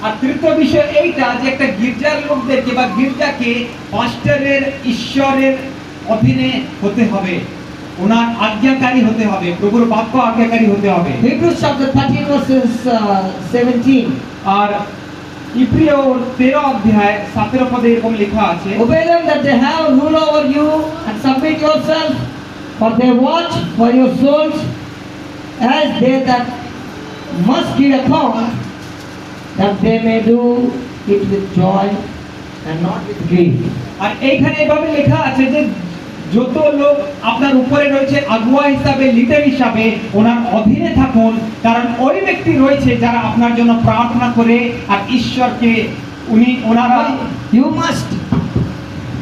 আর তৃতীয় বিষয় এইটা যে একটা গির্জার লোকদেরকে বা গির্জাকে পাস্টরের ঈশ্বরের অধীনে হতে হবে, ওনার আজ্ঞাকারী হতে হবে, প্রভুর বাক্য আজ্ঞাকারী হতে হবে। Hebrews chapter 13 verses 17. আর ইব্রিয় 13 অধ্যায় 17 পদে এরকম লেখা আছে, Obey them that they have rule over you, and submit yourself, for they watch for your souls, as they that must give account, that they may do it with joy and not with grief. আর এইখানে এভাবে লেখা আছে যে যত লোক আপনার উপরে রয়েছে আগুয়া হিসাবে, লিডার হিসাবে, ওনার অধীনে থাকুন, কারণ ওই ব্যক্তি রয়েছে যারা আপনার জন্য প্রার্থনা করে আর ঈশ্বরকে ওনারা You must,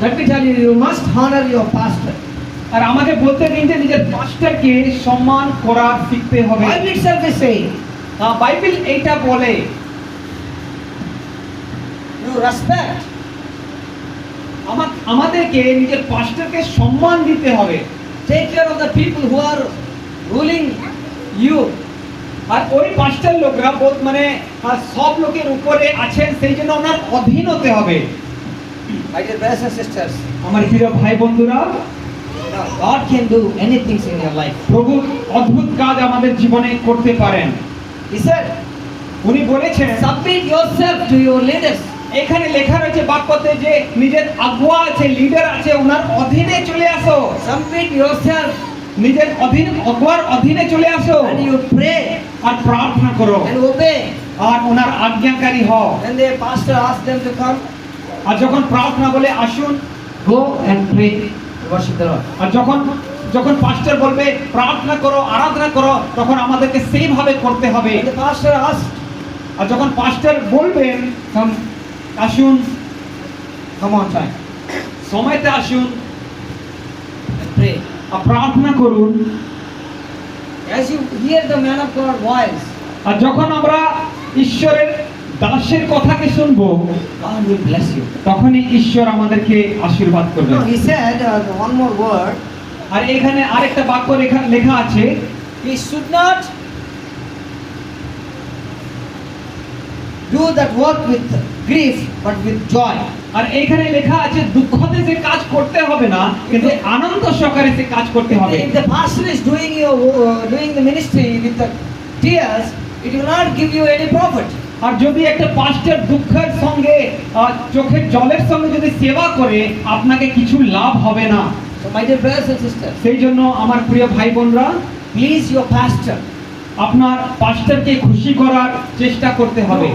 let me tell you, you must honor your pastor. আর আমাকে বলতে দিন যে নিজের পাস্টরকে সম্মান করা শিখতে হবে। Bible itself is saying, Bible এইটা বলে you respect, আমাদেরকে নিজের পাস্টরকে সম্মান দিতে হবে। take care of the people who are ruling you. আর ওই পাস্টার লোকরা মানে সব লোকের উপরে আছেন, সেই জন্য ওনার অধীন হতে হবে। My dear brothers and sisters, আমার প্রিয় ভাই বন্ধুরা, God can do anything in your life. প্রভু অদ্ভুত কাজ আমাদের জীবনে করতে পারেন। He said, উনি বলেছেন submit yourself to your leaders. এখানে লেখা রয়েছে বাক্যতে যে নিজের আগুয়া আছে, লিডার আছে, ওনার অধীনে চলে আসো। Submit yourself নিজের আগুয়ার অধীনে চলে আসো and you pray আর প্রার্থনা করো and obey. আর ওনার আজ্ঞাকারী হও। When the pastor asks them to come, আর যখন প্রার্থনা বলে আসুন, go and pray, worship the Lord. আর যখন পাস্টার বলবে প্রার্থনা করো, আরাধনা করো, তখন আমাদেরকে সেইভাবে করতে হবে। When the pastor asks, আর যখন পাস্টার বলবেন come, আসুন, come on time, সময়তে আসুন and pray. আর প্রার্থনা করুন। As you hear the man of God voice, আর যখন আমরা ঈশ্বরের দাসের কথাকে শুনবো, God will bless you. তখনই ঈশ্বর আমাদেরকে আশীর্বাদ করবেন। No, he said one more word. আর এখানে আরেকটা বাক্য লেখা আছে, We should not do that work with grief, but with joy. আর এখানে লেখা আছে দুঃখতে যে কাজ করতে হবে না, কিন্তু আনন্দ সহকারে সে কাজ করতে হবে। If the pastor is doing the ministry with the tears, it will not give you any profit. আর যদি একটা পাস্টার দুঃখের সঙ্গে চোখের জলের সঙ্গে যদি সেবা করে, আপনাকে কিছু লাভ হবে না। So my dear brothers and sisters, সেই জন্য আমার প্রিয় ভাই বোনরা, please your pastor. আপনার পাস্টারকে খুশি করার চেষ্টা করতে হবে।